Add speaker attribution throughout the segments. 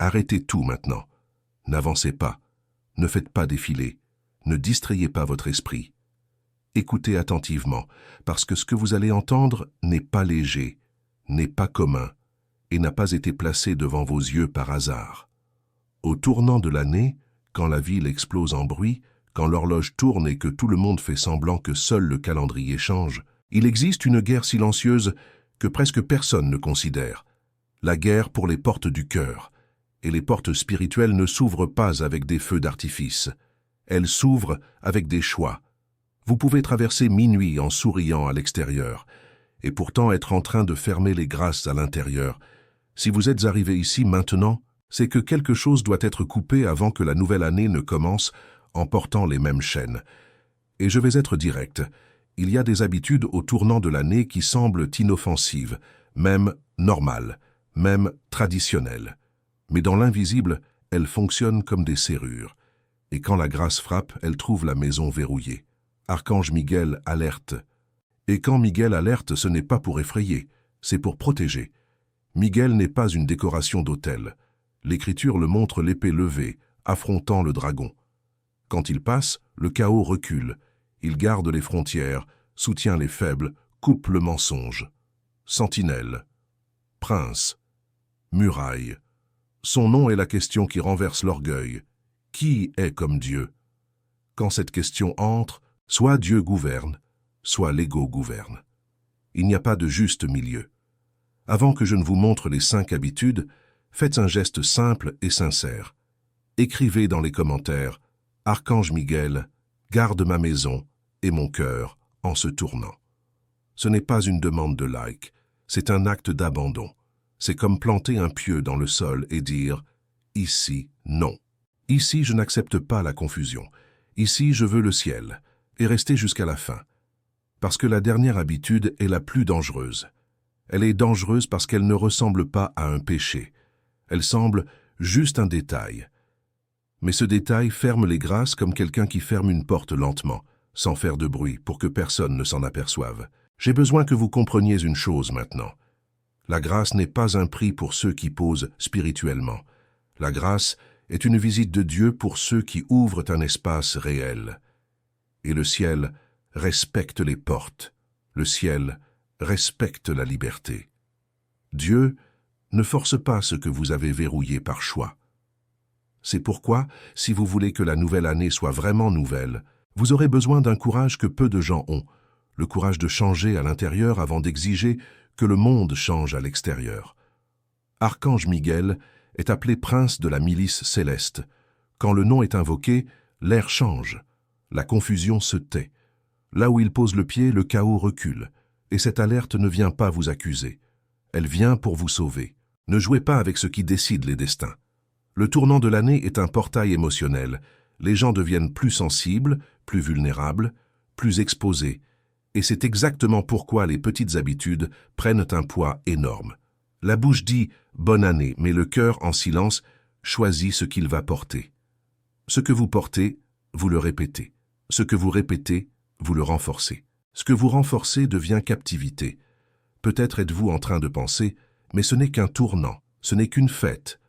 Speaker 1: Arrêtez tout maintenant. N'avancez pas. Ne faites pas défiler. Ne distrayez pas votre esprit. Écoutez attentivement, parce que ce que vous allez entendre n'est pas léger, n'est pas commun, et n'a pas été placé devant vos yeux par hasard. Au tournant de l'année, quand la ville explose en bruit, quand l'horloge tourne et que tout le monde fait semblant que seul le calendrier change, il existe une guerre silencieuse que presque personne ne considère. La guerre pour les portes du cœur. Et les portes spirituelles ne s'ouvrent pas avec des feux d'artifice. Elles s'ouvrent avec des choix. Vous pouvez traverser minuit en souriant à l'extérieur, et pourtant être en train de fermer les grâces à l'intérieur. Si vous êtes arrivé ici maintenant, c'est que quelque chose doit être coupé avant que la nouvelle année ne commence en portant les mêmes chaînes. Et je vais être direct. Il y a des habitudes au tournant de l'année qui semblent inoffensives, même normales, même traditionnelles. Mais dans l'invisible, elles fonctionnent comme des serrures. Et quand la grâce frappe, elle trouve la maison verrouillée. Archange Miguel alerte. Et quand Miguel alerte, ce n'est pas pour effrayer, c'est pour protéger. Miguel n'est pas une décoration d'autel. L'Écriture le montre l'épée levée, affrontant le dragon. Quand il passe, le chaos recule. Il garde les frontières, soutient les faibles, coupe le mensonge. Sentinelle, prince, muraille. Son nom est la question qui renverse l'orgueil. Qui est comme Dieu? Quand cette question entre, soit Dieu gouverne, soit l'ego gouverne. Il n'y a pas de juste milieu. Avant que je ne vous montre les 5 habitudes, faites un geste simple et sincère. Écrivez dans les commentaires « Archange Miguel, garde ma maison et mon cœur en se tournant ». Ce n'est pas une demande de like, c'est un acte d'abandon. C'est comme planter un pieu dans le sol et dire « Ici, non ». Ici, je n'accepte pas la confusion. Ici, je veux le ciel, et rester jusqu'à la fin. Parce que la dernière habitude est la plus dangereuse. Elle est dangereuse parce qu'elle ne ressemble pas à un péché. Elle semble juste un détail. Mais ce détail ferme les grâces comme quelqu'un qui ferme une porte lentement, sans faire de bruit, pour que personne ne s'en aperçoive. J'ai besoin que vous compreniez une chose maintenant. La grâce n'est pas un prix pour ceux qui posent spirituellement. La grâce est une visite de Dieu pour ceux qui ouvrent un espace réel. Et le ciel respecte les portes. Le ciel respecte la liberté. Dieu ne force pas ce que vous avez verrouillé par choix. C'est pourquoi, si vous voulez que la nouvelle année soit vraiment nouvelle, vous aurez besoin d'un courage que peu de gens ont, le courage de changer à l'intérieur avant d'exiger que le monde change à l'extérieur. Archange Miguel est appelé prince de la milice céleste. Quand le nom est invoqué, l'air change. La confusion se tait. Là où il pose le pied, le chaos recule. Et cette alerte ne vient pas vous accuser. Elle vient pour vous sauver. Ne jouez pas avec ce qui décide les destins. Le tournant de l'année est un portail émotionnel. Les gens deviennent plus sensibles, plus vulnérables, plus exposés. Et c'est exactement pourquoi les petites habitudes prennent un poids énorme. La bouche dit « bonne année », mais le cœur, en silence, choisit ce qu'il va porter. Ce que vous portez, vous le répétez. Ce que vous répétez, vous le renforcez. Ce que vous renforcez devient captivité. Peut-être êtes-vous en train de penser « mais ce n'est qu'un tournant, ce n'est qu'une fête ».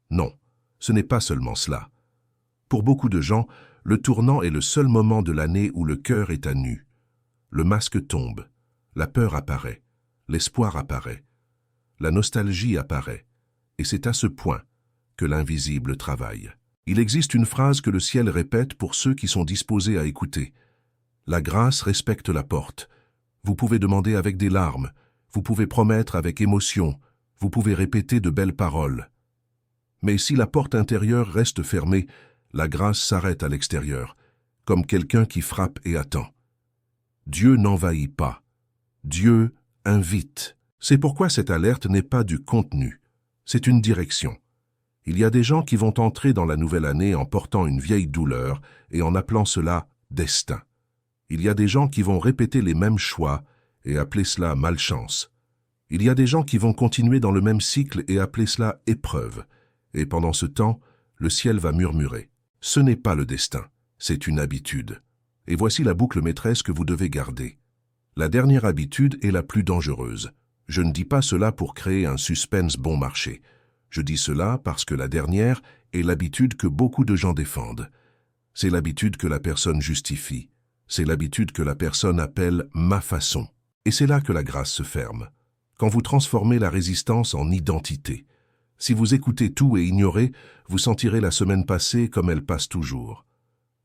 Speaker 1: Non, ce n'est pas seulement cela. Pour beaucoup de gens, le tournant est le seul moment de l'année où le cœur est à nu. Le masque tombe, la peur apparaît, l'espoir apparaît, la nostalgie apparaît, et c'est à ce point que l'invisible travaille. Il existe une phrase que le ciel répète pour ceux qui sont disposés à écouter. La grâce respecte la porte. Vous pouvez demander avec des larmes, vous pouvez promettre avec émotion, vous pouvez répéter de belles paroles. Mais si la porte intérieure reste fermée, la grâce s'arrête à l'extérieur, comme quelqu'un qui frappe et attend. Dieu n'envahit pas. Dieu invite. C'est pourquoi cette alerte n'est pas du contenu, c'est une direction. Il y a des gens qui vont entrer dans la nouvelle année en portant une vieille douleur et en appelant cela « destin ». Il y a des gens qui vont répéter les mêmes choix et appeler cela « malchance ». Il y a des gens qui vont continuer dans le même cycle et appeler cela « épreuve ». Et pendant ce temps, le ciel va murmurer. Ce n'est pas le destin, c'est une habitude. Et voici la boucle maîtresse que vous devez garder. La dernière habitude est la plus dangereuse. Je ne dis pas cela pour créer un suspense bon marché. Je dis cela parce que la dernière est l'habitude que beaucoup de gens défendent. C'est l'habitude que la personne justifie. C'est l'habitude que la personne appelle « ma façon ». Et c'est là que la grâce se ferme. Quand vous transformez la résistance en identité. Si vous écoutez tout et ignorez, vous sentirez la semaine passer comme elle passe toujours.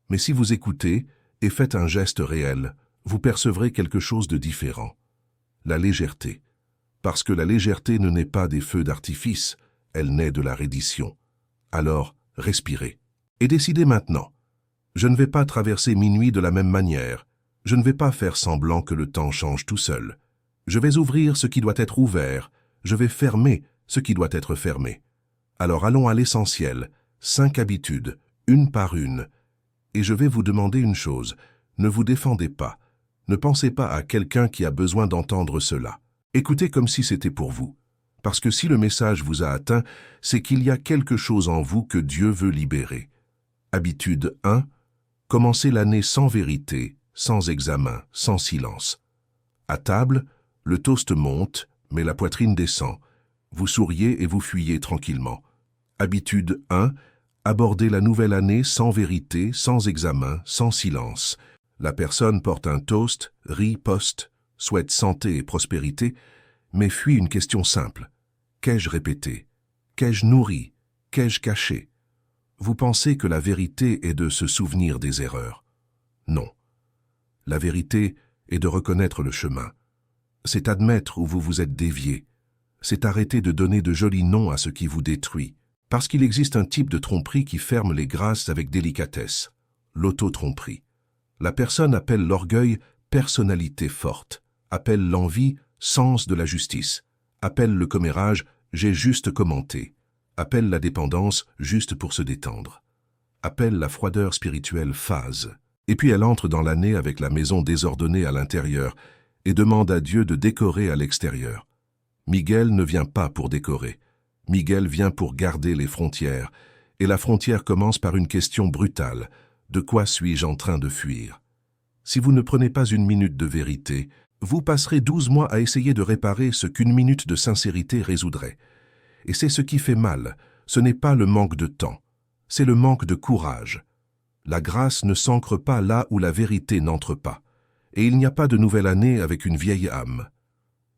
Speaker 1: Mais si vous écoutez et faites un geste réel, vous percevrez quelque chose de différent. La légèreté. Parce que la légèreté ne naît pas des feux d'artifice, elle naît de la reddition. Alors, respirez. Et décidez maintenant. Je ne vais pas traverser minuit de la même manière. Je ne vais pas faire semblant que le temps change tout seul. Je vais ouvrir ce qui doit être ouvert. Je vais fermer ce qui doit être fermé. Alors allons à l'essentiel. 5 habitudes, une par une. Et je vais vous demander une chose. Ne vous défendez pas. Ne pensez pas à quelqu'un qui a besoin d'entendre cela. Écoutez comme si c'était pour vous. Parce que si le message vous a atteint, c'est qu'il y a quelque chose en vous que Dieu veut libérer. Habitude 1. Commencez l'année sans vérité, sans examen, sans silence. À table, le toast monte, mais la poitrine descend. Vous souriez et vous fuyez tranquillement. Habitude 1. Abordez la nouvelle année sans vérité, sans examen, sans silence. La personne porte un toast, rit, poste, souhaite santé et prospérité, mais fuit une question simple. Qu'ai-je répété? Qu'ai-je nourri? Qu'ai-je caché? Vous pensez que la vérité est de se souvenir des erreurs. Non. La vérité est de reconnaître le chemin. C'est admettre où vous vous êtes dévié. C'est arrêter de donner de jolis noms à ce qui vous détruit. Parce qu'il existe un type de tromperie qui ferme les grâces avec délicatesse. L'auto-tromperie. La personne appelle l'orgueil personnalité forte, appelle l'envie sens de la justice, appelle le commérage j'ai juste commenté, appelle la dépendance juste pour se détendre, appelle la froideur spirituelle phase. Et puis elle entre dans l'année avec la maison désordonnée à l'intérieur et demande à Dieu de décorer à l'extérieur. Miguel ne vient pas pour décorer. Miguel vient pour garder les frontières, et la frontière commence par une question brutale. De quoi suis-je en train de fuir? Si vous ne prenez pas une minute de vérité, vous passerez 12 mois à essayer de réparer ce qu'une minute de sincérité résoudrait. Et c'est ce qui fait mal, ce n'est pas le manque de temps, c'est le manque de courage. La grâce ne s'ancre pas là où la vérité n'entre pas, et il n'y a pas de nouvelle année avec une vieille âme.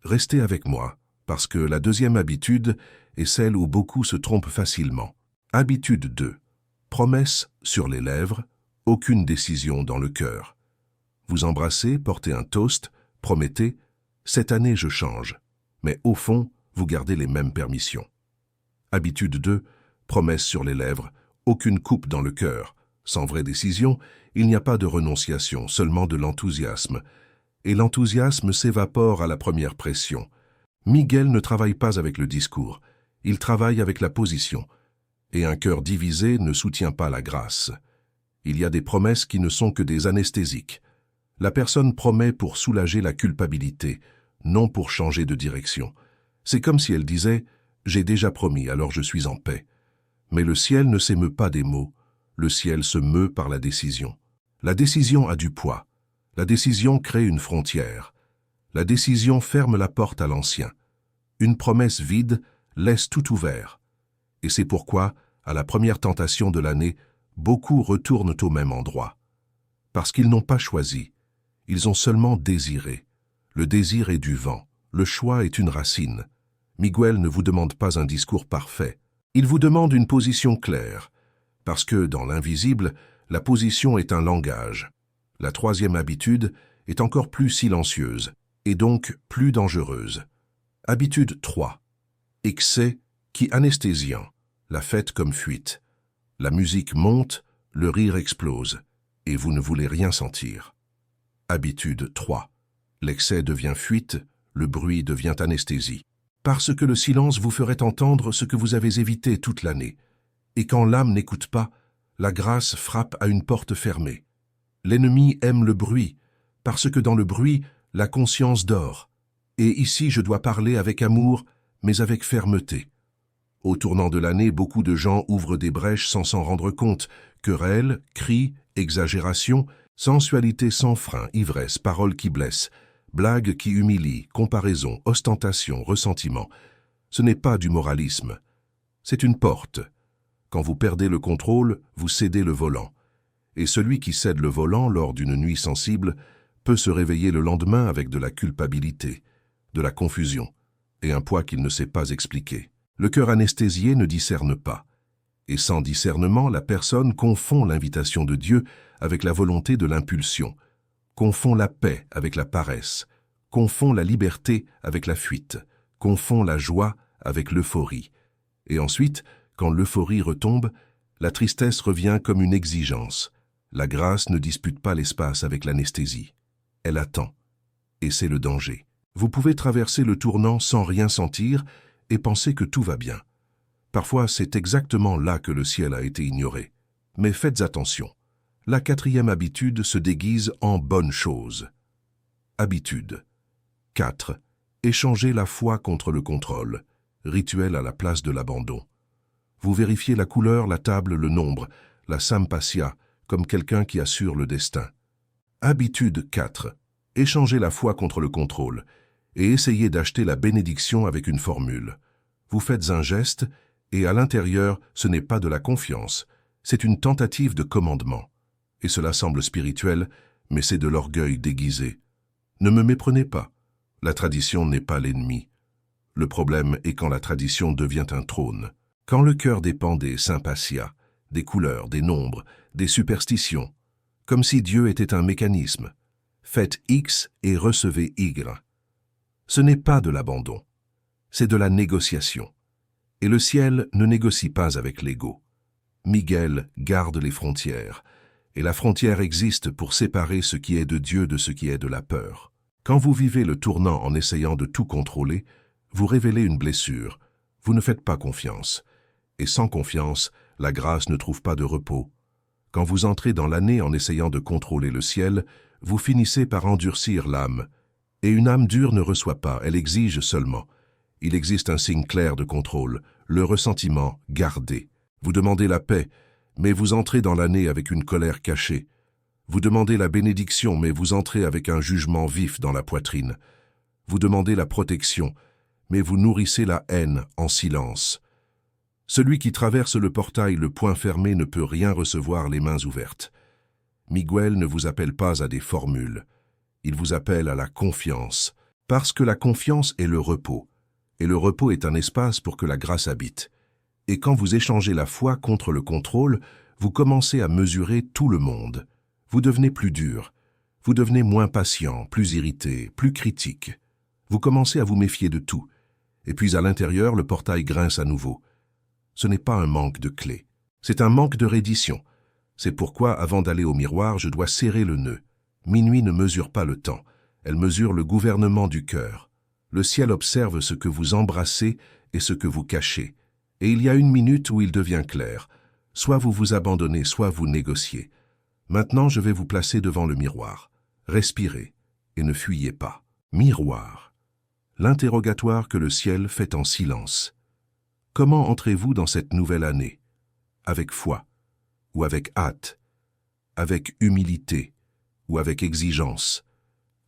Speaker 1: Restez avec moi, parce que la deuxième habitude est celle où beaucoup se trompent facilement. Habitude 2. Promesse sur les lèvres, aucune décision dans le cœur. Vous embrassez, portez un toast, promettez « cette année je change », mais au fond, vous gardez les mêmes permissions. Habitude 2. Promesse sur les lèvres, aucune coupe dans le cœur. Sans vraie décision, il n'y a pas de renonciation, seulement de l'enthousiasme. Et l'enthousiasme s'évapore à la première pression. Miguel ne travaille pas avec le discours, il travaille avec la position. Et un cœur divisé ne soutient pas la grâce. Il y a des promesses qui ne sont que des anesthésiques. La personne promet pour soulager la culpabilité, non pour changer de direction. C'est comme si elle disait « j'ai déjà promis, alors je suis en paix ». Mais le ciel ne s'émeut pas des mots, le ciel se meut par la décision. La décision a du poids. La décision crée une frontière. La décision ferme la porte à l'ancien. Une promesse vide laisse tout ouvert. Et c'est pourquoi, à la première tentation de l'année, beaucoup retournent au même endroit. Parce qu'ils n'ont pas choisi, ils ont seulement désiré. Le désir est du vent, le choix est une racine. Miguel ne vous demande pas un discours parfait. Il vous demande une position claire. Parce que, dans l'invisible, la position est un langage. La troisième habitude est encore plus silencieuse, et donc plus dangereuse. Habitude 3. Excès qui anesthésiant, la fête comme fuite. La musique monte, le rire explose, et vous ne voulez rien sentir. Habitude 3. L'excès devient fuite, le bruit devient anesthésie. Parce que le silence vous ferait entendre ce que vous avez évité toute l'année. Et quand l'âme n'écoute pas, la grâce frappe à une porte fermée. L'ennemi aime le bruit, parce que dans le bruit, la conscience dort. Et ici, je dois parler avec amour, mais avec fermeté. Au tournant de l'année, beaucoup de gens ouvrent des brèches sans s'en rendre compte. Querelles, cris, exagération, sensualité sans frein, ivresse, paroles qui blessent, blagues qui humilient, comparaison, ostentation, ressentiment. Ce n'est pas du moralisme. C'est une porte. Quand vous perdez le contrôle, vous cédez le volant. Et celui qui cède le volant lors d'une nuit sensible peut se réveiller le lendemain avec de la culpabilité, de la confusion et un poids qu'il ne sait pas expliquer. Le cœur anesthésié ne discerne pas. Et sans discernement, la personne confond l'invitation de Dieu avec la volonté de l'impulsion, confond la paix avec la paresse, confond la liberté avec la fuite, confond la joie avec l'euphorie. Et ensuite, quand l'euphorie retombe, la tristesse revient comme une exigence. La grâce ne dispute pas l'espace avec l'anesthésie. Elle attend. Et c'est le danger. Vous pouvez traverser le tournant sans rien sentir et penser que tout va bien. Parfois, c'est exactement là que le ciel a été ignoré. Mais faites attention. La 4e habitude se déguise en bonne chose. Habitude. 4. Échanger la foi contre le contrôle. Rituel à la place de l'abandon. Vous vérifiez la couleur, la table, le nombre, la sampasya, comme quelqu'un qui assure le destin. Habitude 4. Échangez la foi contre le contrôle et essayez d'acheter la bénédiction avec une formule. Vous faites un geste et à l'intérieur, ce n'est pas de la confiance, c'est une tentative de commandement. Et cela semble spirituel, mais c'est de l'orgueil déguisé. Ne me méprenez pas, la tradition n'est pas l'ennemi. Le problème est quand la tradition devient un trône. Quand le cœur dépend des sympathias, des couleurs, des nombres, des superstitions, comme si Dieu était un mécanisme. Faites X et recevez Y. Ce n'est pas de l'abandon, c'est de la négociation. Et le ciel ne négocie pas avec l'ego. Miguel garde les frontières, et la frontière existe pour séparer ce qui est de Dieu de ce qui est de la peur. Quand vous vivez le tournant en essayant de tout contrôler, vous révélez une blessure, vous ne faites pas confiance. Et sans confiance, la grâce ne trouve pas de repos. Quand vous entrez dans l'année en essayant de contrôler le ciel, vous finissez par endurcir l'âme. Et une âme dure ne reçoit pas, elle exige seulement. Il existe un signe clair de contrôle, le ressentiment gardé. Vous demandez la paix, mais vous entrez dans l'année avec une colère cachée. Vous demandez la bénédiction, mais vous entrez avec un jugement vif dans la poitrine. Vous demandez la protection, mais vous nourrissez la haine en silence. Celui qui traverse le portail le poing fermé ne peut rien recevoir les mains ouvertes. Miguel ne vous appelle pas à des formules. Il vous appelle à la confiance, parce que la confiance est le repos, et le repos est un espace pour que la grâce habite. Et quand vous échangez la foi contre le contrôle, vous commencez à mesurer tout le monde. Vous devenez plus dur, vous devenez moins patient, plus irrité, plus critique. Vous commencez à vous méfier de tout. Et puis à l'intérieur, le portail grince à nouveau. Ce n'est pas un manque de clé, c'est un manque de reddition. C'est pourquoi, avant d'aller au miroir, je dois serrer le nœud. Minuit ne mesure pas le temps, elle mesure le gouvernement du cœur. Le ciel observe ce que vous embrassez et ce que vous cachez. Et il y a une minute où il devient clair. Soit vous vous abandonnez, soit vous négociez. Maintenant, je vais vous placer devant le miroir. Respirez et ne fuyez pas. Miroir. L'interrogatoire que le ciel fait en silence. Comment entrez-vous dans cette nouvelle année? Avec foi, ou avec hâte, avec humilité, ou avec exigence,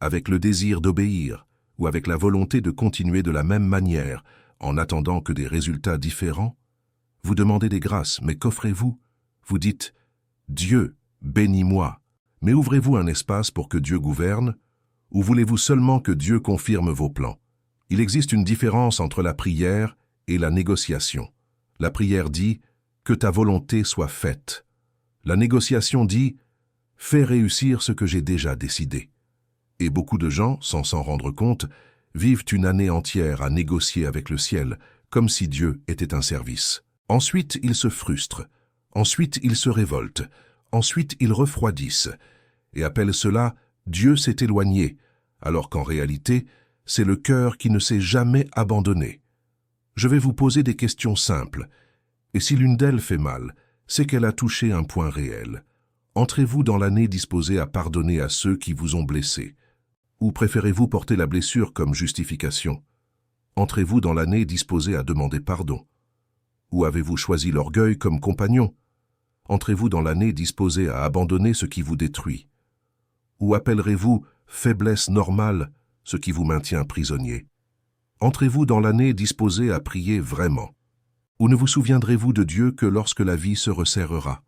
Speaker 1: avec le désir d'obéir, ou avec la volonté de continuer de la même manière, en attendant que des résultats différents? Vous demandez des grâces, mais qu'offrez-vous? Vous dites « Dieu, bénis-moi », mais ouvrez-vous un espace pour que Dieu gouverne, ou voulez-vous seulement que Dieu confirme vos plans? Il existe une différence entre la prière et la négociation. La prière dit « Que ta volonté soit faite ». La négociation dit « Fais réussir ce que j'ai déjà décidé ». Et beaucoup de gens, sans s'en rendre compte, vivent une année entière à négocier avec le ciel, comme si Dieu était un service. Ensuite, ils se frustrent. Ensuite, ils se révoltent. Ensuite, ils refroidissent. Et appellent cela « Dieu s'est éloigné », alors qu'en réalité, c'est le cœur qui ne s'est jamais abandonné. Je vais vous poser des questions simples, et si l'une d'elles fait mal, c'est qu'elle a touché un point réel. Entrez-vous dans l'année disposé à pardonner à ceux qui vous ont blessé? Ou préférez-vous porter la blessure comme justification? Entrez-vous dans l'année disposé à demander pardon? Ou avez-vous choisi l'orgueil comme compagnon? Entrez-vous dans l'année disposé à abandonner ce qui vous détruit? Ou appellerez-vous faiblesse normale ce qui vous maintient prisonnier? Entrez-vous dans l'année disposé à prier vraiment? Ou ne vous souviendrez-vous de Dieu que lorsque la vie se resserrera?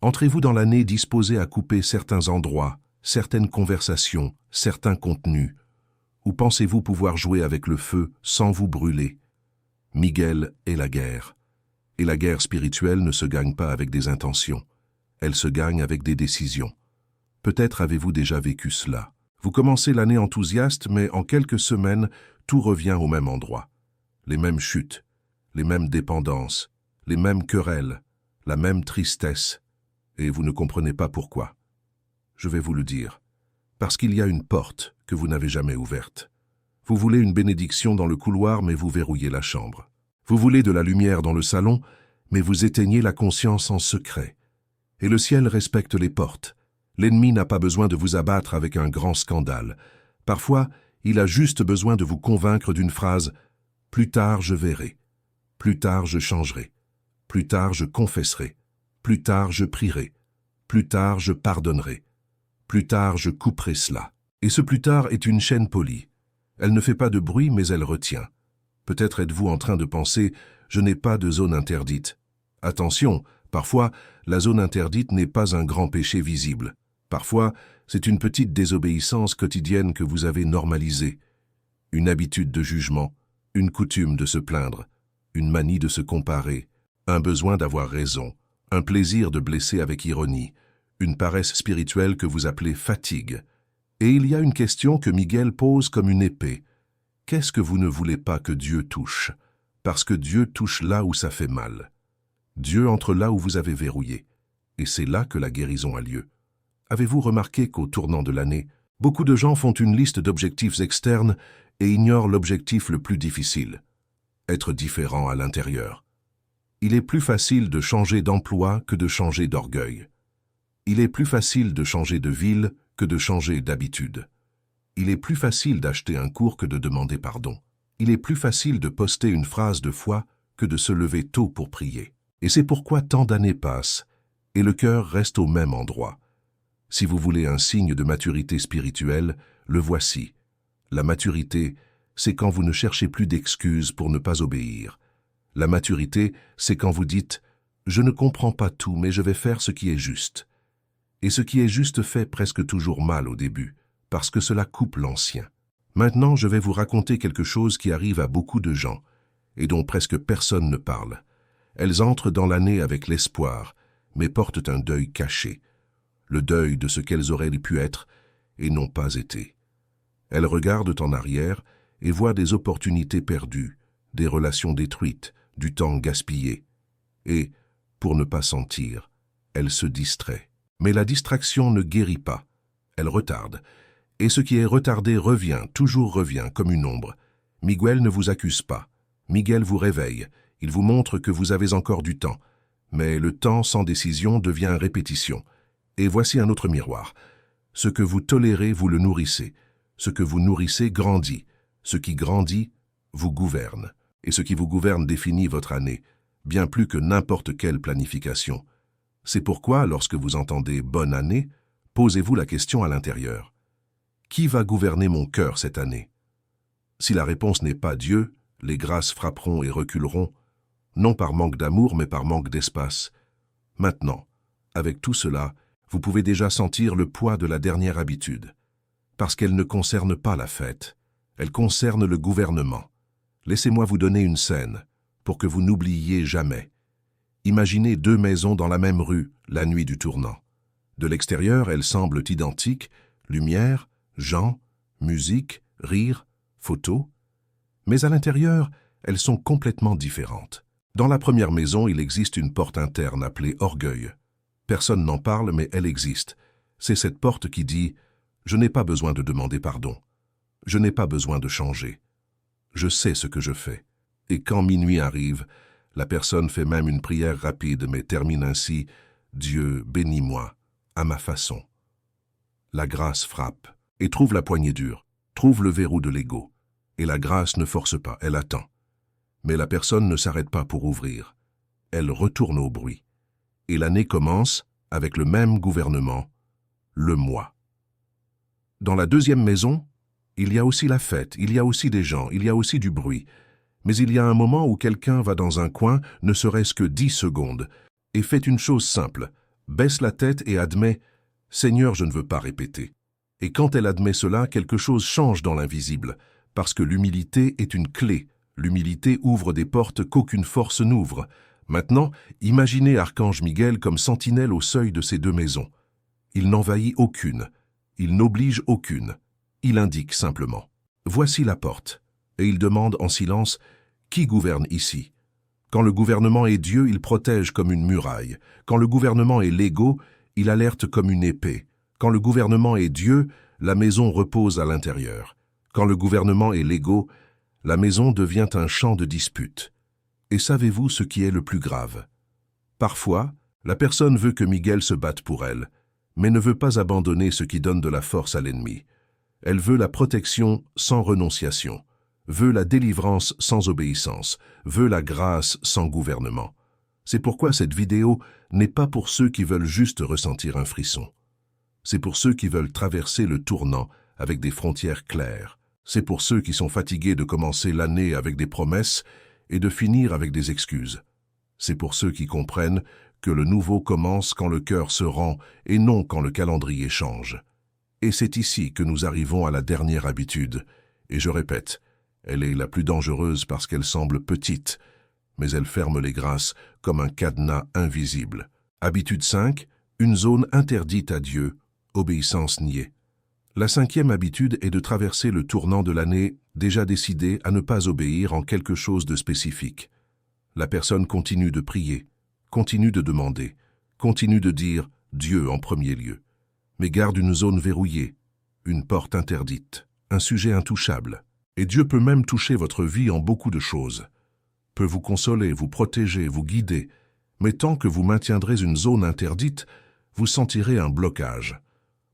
Speaker 1: Entrez-vous dans l'année disposé à couper certains endroits, certaines conversations, certains contenus? Ou pensez-vous pouvoir jouer avec le feu sans vous brûler? Miguel est la guerre. Et la guerre spirituelle ne se gagne pas avec des intentions. Elle se gagne avec des décisions. Peut-être avez-vous déjà vécu cela. Vous commencez l'année enthousiaste, mais en quelques semaines, tout revient au même endroit. Les mêmes chutes, les mêmes dépendances, les mêmes querelles, la même tristesse, et vous ne comprenez pas pourquoi. Je vais vous le dire. Parce qu'il y a une porte que vous n'avez jamais ouverte. Vous voulez une bénédiction dans le couloir, mais vous verrouillez la chambre. Vous voulez de la lumière dans le salon, mais vous éteignez la conscience en secret. Et le ciel respecte les portes. L'ennemi n'a pas besoin de vous abattre avec un grand scandale. Parfois, il a juste besoin de vous convaincre d'une phrase « Plus tard, je verrai. Plus tard, je changerai. Plus tard, je confesserai. Plus tard, je prierai. Plus tard, je pardonnerai. Plus tard, je couperai cela. » Et ce plus tard est une chaîne polie. Elle ne fait pas de bruit, mais elle retient. Peut-être êtes-vous en train de penser « Je n'ai pas de zone interdite. » Attention, parfois, la zone interdite n'est pas un grand péché visible. Parfois, c'est une petite désobéissance quotidienne que vous avez normalisée. Une habitude de jugement, une coutume de se plaindre, une manie de se comparer, un besoin d'avoir raison, un plaisir de blesser avec ironie, une paresse spirituelle que vous appelez fatigue. Et il y a une question que Miguel pose comme une épée. Qu'est-ce que vous ne voulez pas que Dieu touche? Parce que Dieu touche là où ça fait mal. Dieu entre là où vous avez verrouillé. Et c'est là que la guérison a lieu. Avez-vous remarqué qu'au tournant de l'année, beaucoup de gens font une liste d'objectifs externes et ignorent l'objectif le plus difficile, être différent à l'intérieur. Il est plus facile de changer d'emploi que de changer d'orgueil. Il est plus facile de changer de ville que de changer d'habitude. Il est plus facile d'acheter un cours que de demander pardon. Il est plus facile de poster une phrase de foi que de se lever tôt pour prier. Et c'est pourquoi tant d'années passent, et le cœur reste au même endroit. Si vous voulez un signe de maturité spirituelle, le voici. La maturité, c'est quand vous ne cherchez plus d'excuses pour ne pas obéir. La maturité, c'est quand vous dites « Je ne comprends pas tout, mais je vais faire ce qui est juste ». Et ce qui est juste fait presque toujours mal au début, parce que cela coupe l'ancien. Maintenant, je vais vous raconter quelque chose qui arrive à beaucoup de gens, et dont presque personne ne parle. Elles entrent dans l'année avec l'espoir, mais portent un deuil caché. Le deuil de ce qu'elles auraient pu être et n'ont pas été. Elles regardent en arrière et voient des opportunités perdues, des relations détruites, du temps gaspillé. Et, pour ne pas sentir, elles se distraient. Mais la distraction ne guérit pas, elle retarde. Et ce qui est retardé revient, toujours revient, comme une ombre. Miguel ne vous accuse pas. Miguel vous réveille. Il vous montre que vous avez encore du temps. Mais le temps sans décision devient répétition. Et voici un autre miroir. Ce que vous tolérez, vous le nourrissez. Ce que vous nourrissez grandit. Ce qui grandit vous gouverne. Et ce qui vous gouverne définit votre année, bien plus que n'importe quelle planification. C'est pourquoi, lorsque vous entendez « bonne année », posez-vous la question à l'intérieur. Qui va gouverner mon cœur cette année? Si la réponse n'est pas Dieu, les grâces frapperont et reculeront, non par manque d'amour, mais par manque d'espace. Maintenant, avec tout cela, vous pouvez déjà sentir le poids de la dernière habitude, parce qu'elle ne concerne pas la fête, elle concerne le gouvernement. Laissez-moi vous donner une scène, pour que vous n'oubliez jamais. Imaginez deux maisons dans la même rue, la nuit du tournant. De l'extérieur, elles semblent identiques, lumière, gens, musique, rire, photos. Mais à l'intérieur, elles sont complètement différentes. Dans la première maison, il existe une porte interne appelée orgueil. Personne n'en parle, mais elle existe. C'est cette porte qui dit « Je n'ai pas besoin de demander pardon. Je n'ai pas besoin de changer. Je sais ce que je fais. » Et quand minuit arrive, la personne fait même une prière rapide, mais termine ainsi « Dieu, bénis-moi, à ma façon. » La grâce frappe et trouve la poignée dure, trouve le verrou de l'ego. Et la grâce ne force pas, elle attend. Mais la personne ne s'arrête pas pour ouvrir. Elle retourne au bruit. Et l'année commence avec le même gouvernement, le moi. Dans la deuxième maison, il y a aussi la fête, il y a aussi des gens, il y a aussi du bruit. Mais il y a un moment où quelqu'un va dans un coin, ne serait-ce que 10 secondes, et fait une chose simple, baisse la tête et admet « Seigneur, je ne veux pas répéter ». Et quand elle admet cela, quelque chose change dans l'invisible, parce que l'humilité est une clé. L'humilité ouvre des portes qu'aucune force n'ouvre. Maintenant, imaginez Archange Miguel comme sentinelle au seuil de ces deux maisons. Il n'envahit aucune, il n'oblige aucune, il indique simplement « Voici la porte ». Et il demande en silence « Qui gouverne ici ?» Quand le gouvernement est Dieu, il protège comme une muraille. Quand le gouvernement est l'ego, il alerte comme une épée. Quand le gouvernement est Dieu, la maison repose à l'intérieur. Quand le gouvernement est l'ego, la maison devient un champ de dispute. Et savez-vous ce qui est le plus grave? Parfois, la personne veut que Miguel se batte pour elle, mais ne veut pas abandonner ce qui donne de la force à l'ennemi. Elle veut la protection sans renonciation, veut la délivrance sans obéissance, veut la grâce sans gouvernement. C'est pourquoi cette vidéo n'est pas pour ceux qui veulent juste ressentir un frisson. C'est pour ceux qui veulent traverser le tournant avec des frontières claires. C'est pour ceux qui sont fatigués de commencer l'année avec des promesses et de finir avec des excuses. C'est pour ceux qui comprennent que le nouveau commence quand le cœur se rend et non quand le calendrier change. Et c'est ici que nous arrivons à la dernière habitude. Et je répète, elle est la plus dangereuse parce qu'elle semble petite, mais elle ferme les grâces comme un cadenas invisible. Habitude 5, une zone interdite à Dieu, obéissance niée. La 5e habitude est de traverser le tournant de l'année déjà décidé à ne pas obéir en quelque chose de spécifique. La personne continue de prier, continue de demander, continue de dire Dieu en premier lieu, mais garde une zone verrouillée, une porte interdite, un sujet intouchable. Et Dieu peut même toucher votre vie en beaucoup de choses, peut vous consoler, vous protéger, vous guider, mais tant que vous maintiendrez une zone interdite, vous sentirez un blocage.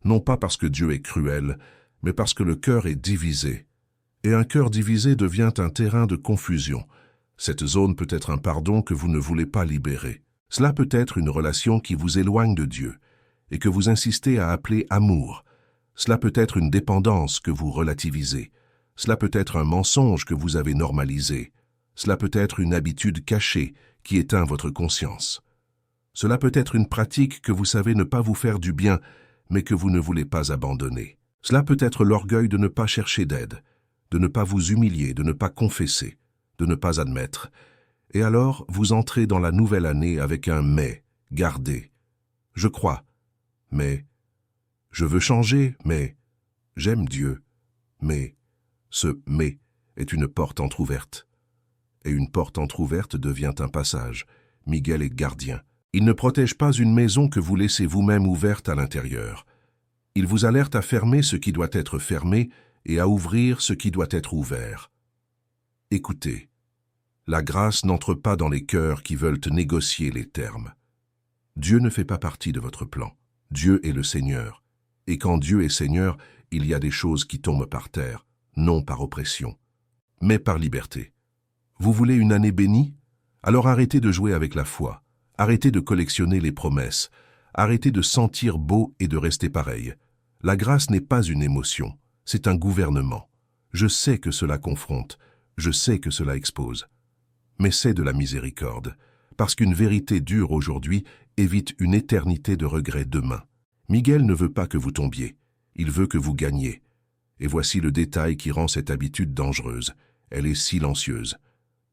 Speaker 1: Non pas parce que Dieu est cruel, mais parce que le cœur est divisé. Et un cœur divisé devient un terrain de confusion. Cette zone peut être un pardon que vous ne voulez pas libérer. Cela peut être une relation qui vous éloigne de Dieu et que vous insistez à appeler amour. Cela peut être une dépendance que vous relativisez. Cela peut être un mensonge que vous avez normalisé. Cela peut être une habitude cachée qui éteint votre conscience. Cela peut être une pratique que vous savez ne pas vous faire du bien, mais que vous ne voulez pas abandonner. Cela peut être l'orgueil de ne pas chercher d'aide, de ne pas vous humilier, de ne pas confesser, de ne pas admettre. Et alors, vous entrez dans la nouvelle année avec un « mais » gardé. Je crois, mais je veux changer, mais j'aime Dieu, mais ce « mais » est une porte entr'ouverte. Et une porte entr'ouverte devient un passage. Miguel est gardien. Il ne protège pas une maison que vous laissez vous-même ouverte à l'intérieur. Il vous alerte à fermer ce qui doit être fermé et à ouvrir ce qui doit être ouvert. Écoutez, la grâce n'entre pas dans les cœurs qui veulent négocier les termes. Dieu ne fait pas partie de votre plan. Dieu est le Seigneur. Et quand Dieu est Seigneur, il y a des choses qui tombent par terre, non par oppression, mais par liberté. Vous voulez une année bénie? Alors arrêtez de jouer avec la foi. Arrêtez de collectionner les promesses. Arrêtez de sentir beau et de rester pareil. La grâce n'est pas une émotion, c'est un gouvernement. Je sais que cela confronte, je sais que cela expose. Mais c'est de la miséricorde, parce qu'une vérité dure aujourd'hui évite une éternité de regrets demain. Miguel ne veut pas que vous tombiez, il veut que vous gagniez. Et voici le détail qui rend cette habitude dangereuse. Elle est silencieuse.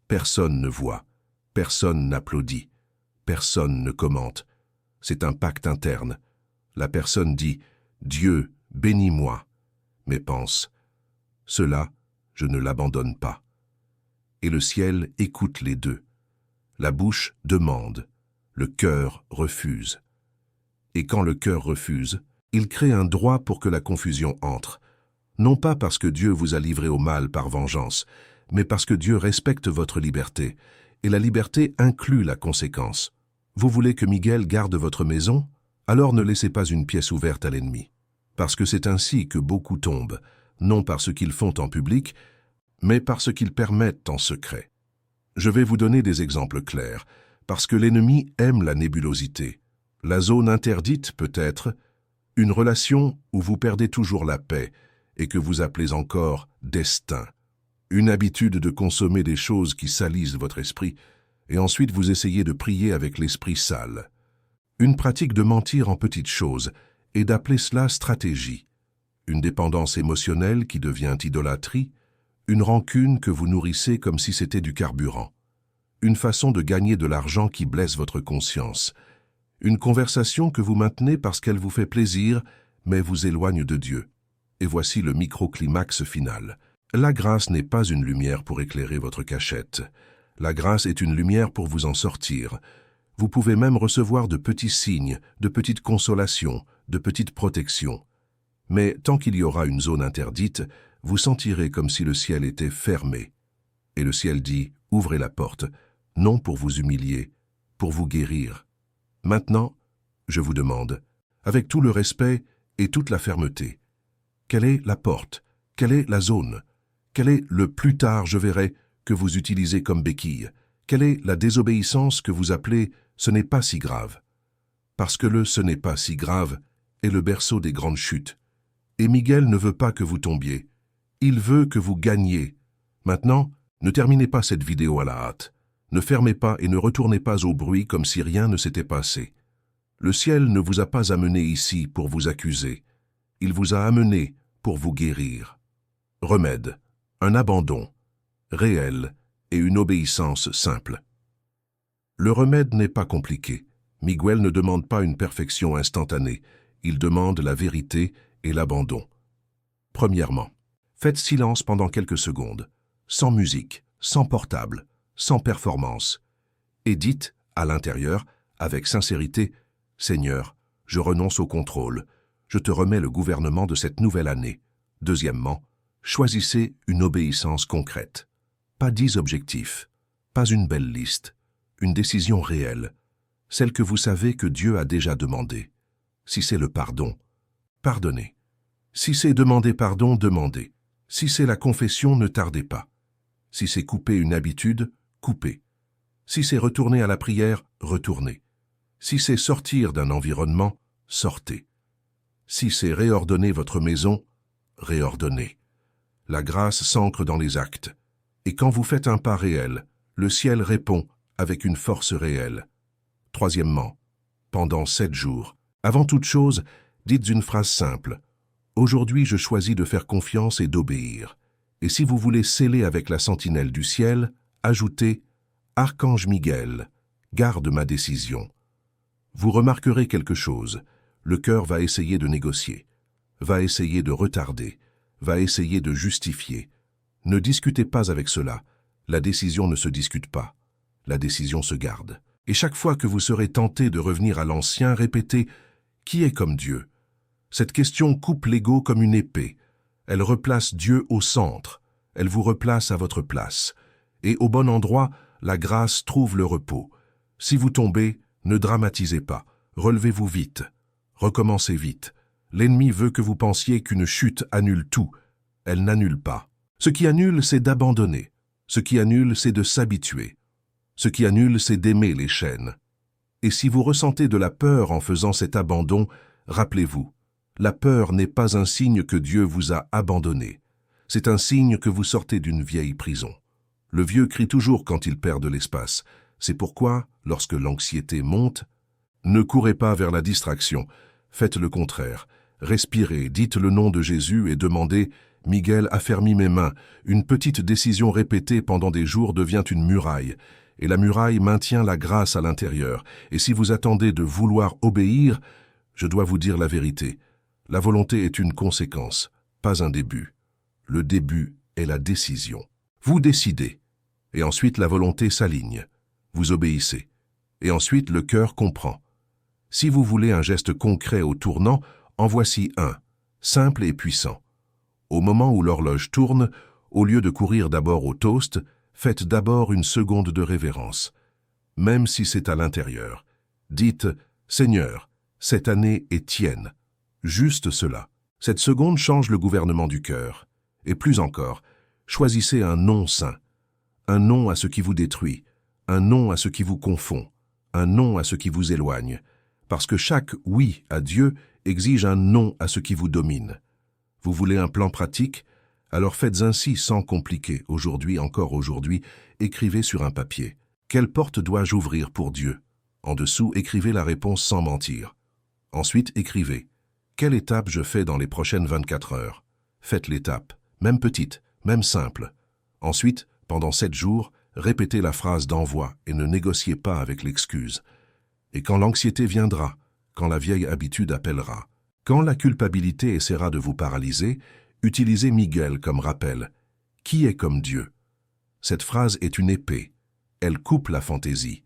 Speaker 1: Personne ne voit, personne n'applaudit, personne ne commente. C'est un pacte interne. La personne dit « Dieu, bénis-moi », mais pense « Cela, je ne l'abandonne pas ». Et le ciel écoute les deux. La bouche demande, le cœur refuse. Et quand le cœur refuse, il crée un droit pour que la confusion entre. Non pas parce que Dieu vous a livré au mal par vengeance, mais parce que Dieu respecte votre liberté, et la liberté inclut la conséquence. Vous voulez que Miguel garde votre maison? Alors ne laissez pas une pièce ouverte à l'ennemi. Parce que c'est ainsi que beaucoup tombent, non par ce qu'ils font en public, mais par ce qu'ils permettent en secret. Je vais vous donner des exemples clairs, parce que l'ennemi aime la nébulosité. La zone interdite peut être une relation où vous perdez toujours la paix et que vous appelez encore destin. Une habitude de consommer des choses qui salissent votre esprit, et ensuite vous essayez de prier avec l'esprit sale. Une pratique de mentir en petites choses, et d'appeler cela stratégie. Une dépendance émotionnelle qui devient idolâtrie, une rancune que vous nourrissez comme si c'était du carburant. Une façon de gagner de l'argent qui blesse votre conscience. Une conversation que vous maintenez parce qu'elle vous fait plaisir, mais vous éloigne de Dieu. Et voici le microclimax final. La grâce n'est pas une lumière pour éclairer votre cachette. La grâce est une lumière pour vous en sortir. Vous pouvez même recevoir de petits signes, de petites consolations, de petites protections. Mais tant qu'il y aura une zone interdite, vous sentirez comme si le ciel était fermé. Et le ciel dit, ouvrez la porte, non pour vous humilier, pour vous guérir. Maintenant, je vous demande, avec tout le respect et toute la fermeté, quelle est la porte? Quelle est la zone? Quel est le plus tard je verrai que vous utilisez comme béquille? Quelle est la désobéissance que vous appelez ce n'est pas si grave? Parce que le ce n'est pas si grave est le berceau des grandes chutes. Et Miguel ne veut pas que vous tombiez. Il veut que vous gagniez. Maintenant, ne terminez pas cette vidéo à la hâte. Ne fermez pas et ne retournez pas au bruit comme si rien ne s'était passé. Le ciel ne vous a pas amené ici pour vous accuser. Il vous a amené pour vous guérir. Remède, un abandon réel et une obéissance simple. Le remède n'est pas compliqué. Miguel ne demande pas une perfection instantanée. Il demande la vérité et l'abandon. Premièrement, faites silence pendant quelques secondes, sans musique, sans portable, sans performance, et dites, à l'intérieur, avec sincérité, « Seigneur, je renonce au contrôle, je te remets le gouvernement de cette nouvelle année. » Deuxièmement, choisissez une obéissance concrète. Pas 10 objectifs, pas une belle liste, une décision réelle, celle que vous savez que Dieu a déjà demandée. Si c'est le pardon, pardonnez. Si c'est demander pardon, demandez. Si c'est la confession, ne tardez pas. Si c'est couper une habitude, coupez. Si c'est retourner à la prière, retournez. Si c'est sortir d'un environnement, sortez. Si c'est réordonner votre maison, réordonnez. La grâce s'ancre dans les actes. Et quand vous faites un pas réel, le ciel répond avec une force réelle. Troisièmement, pendant 7 jours, avant toute chose, dites une phrase simple. Aujourd'hui, je choisis de faire confiance et d'obéir. Et si vous voulez sceller avec la sentinelle du ciel, ajoutez « Archange Miguel, garde ma décision ». Vous remarquerez quelque chose. Le cœur va essayer de négocier, va essayer de retarder, va essayer de justifier. Ne discutez pas avec cela. La décision ne se discute pas. La décision se garde. Et chaque fois que vous serez tenté de revenir à l'ancien, répétez « Qui est comme Dieu ?» Cette question coupe l'ego comme une épée. Elle replace Dieu au centre. Elle vous replace à votre place. Et au bon endroit, la grâce trouve le repos. Si vous tombez, ne dramatisez pas. Relevez-vous vite. Recommencez vite. L'ennemi veut que vous pensiez qu'une chute annule tout. Elle n'annule pas. Ce qui annule, c'est d'abandonner. Ce qui annule, c'est de s'habituer. Ce qui annule, c'est d'aimer les chaînes. Et si vous ressentez de la peur en faisant cet abandon, rappelez-vous, la peur n'est pas un signe que Dieu vous a abandonné. C'est un signe que vous sortez d'une vieille prison. Le vieux crie toujours quand il perd de l'espace. C'est pourquoi, lorsque l'anxiété monte, ne courez pas vers la distraction. Faites le contraire. Respirez, dites le nom de Jésus et demandez « Miguel affermit mes mains ». Une petite décision répétée pendant des jours devient une muraille. Et la muraille maintient la grâce à l'intérieur. Et si vous attendez de vouloir obéir, je dois vous dire la vérité. La volonté est une conséquence, pas un début. Le début est la décision. Vous décidez. Et ensuite la volonté s'aligne. Vous obéissez. Et ensuite le cœur comprend. Si vous voulez un geste concret au tournant, en voici un, simple et puissant. Au moment où l'horloge tourne, au lieu de courir d'abord au toast, faites d'abord une seconde de révérence. Même si c'est à l'intérieur. Dites « Seigneur, cette année est tienne ». Juste cela. Cette seconde change le gouvernement du cœur. Et plus encore, choisissez un non saint. Un non à ce qui vous détruit. Un non à ce qui vous confond. Un non à ce qui vous éloigne. Parce que chaque oui à Dieu exige un non à ce qui vous domine. Vous voulez un plan pratique? Alors faites ainsi sans compliquer. Aujourd'hui, encore aujourd'hui, écrivez sur un papier. Quelle porte dois-je ouvrir pour Dieu? En dessous, écrivez la réponse sans mentir. Ensuite, écrivez. Quelle étape je fais dans les prochaines 24 heures? Faites l'étape, même petite, même simple. Ensuite, pendant 7 jours, répétez la phrase d'envoi et ne négociez pas avec l'excuse. Et quand l'anxiété viendra, quand la vieille habitude appellera, quand la culpabilité essaiera de vous paralyser, utilisez Miguel comme rappel. Qui est comme Dieu? Cette phrase est une épée. Elle coupe la fantaisie.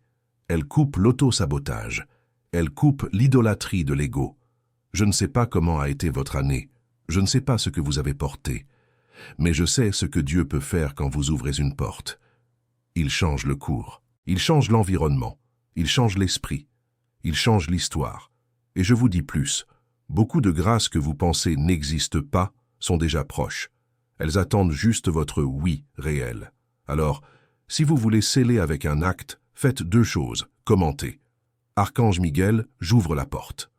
Speaker 1: Elle coupe l'auto-sabotage. Elle coupe l'idolâtrie de l'ego. Je ne sais pas comment a été votre année. Je ne sais pas ce que vous avez porté. Mais je sais ce que Dieu peut faire quand vous ouvrez une porte. Il change le cours. Il change l'environnement. Il change l'esprit. Il change l'histoire. Et je vous dis plus. Beaucoup de grâces que vous pensez n'existent pas sont déjà proches. Elles attendent juste votre oui réel. Alors, si vous voulez sceller avec un acte, faites 2 choses. Commentez. Archange Miguel, j'ouvre la porte.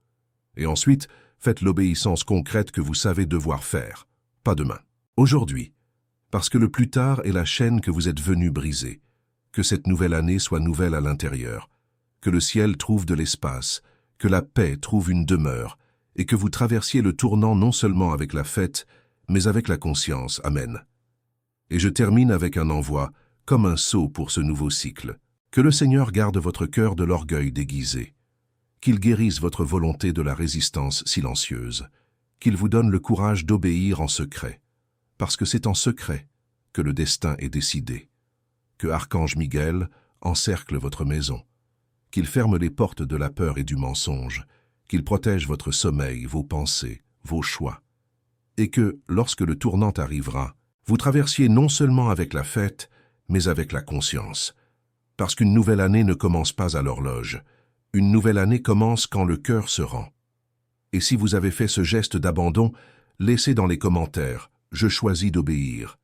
Speaker 1: Et ensuite, faites l'obéissance concrète que vous savez devoir faire. Pas demain. Aujourd'hui. Parce que le plus tard est la chaîne que vous êtes venu briser. Que cette nouvelle année soit nouvelle à l'intérieur. Que le ciel trouve de l'espace. Que la paix trouve une demeure. Et que vous traversiez le tournant non seulement avec la fête, mais avec la conscience. Amen. Et je termine avec un envoi, comme un sceau pour ce nouveau cycle. Que le Seigneur garde votre cœur de l'orgueil déguisé. Qu'il guérisse votre volonté de la résistance silencieuse. Qu'il vous donne le courage d'obéir en secret. Parce que c'est en secret que le destin est décidé. Que Archange Miguel encercle votre maison. Qu'il ferme les portes de la peur et du mensonge. Qu'il protège votre sommeil, vos pensées, vos choix. Et que, lorsque le tournant arrivera, vous traversiez non seulement avec la fête, mais avec la conscience. Parce qu'une nouvelle année ne commence pas à l'horloge. Une nouvelle année commence quand le cœur se rend. Et si vous avez fait ce geste d'abandon, laissez dans les commentaires « Je choisis d'obéir »,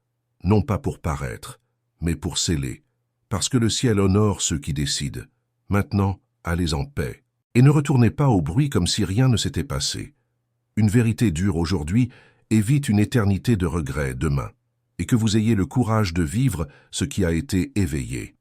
Speaker 1: non pas pour paraître, mais pour sceller, parce que le ciel honore ceux qui décident. Maintenant, allez en paix. Et ne retournez pas au bruit comme si rien ne s'était passé. Une vérité dure aujourd'hui évite une éternité de regrets demain, et que vous ayez le courage de vivre ce qui a été éveillé.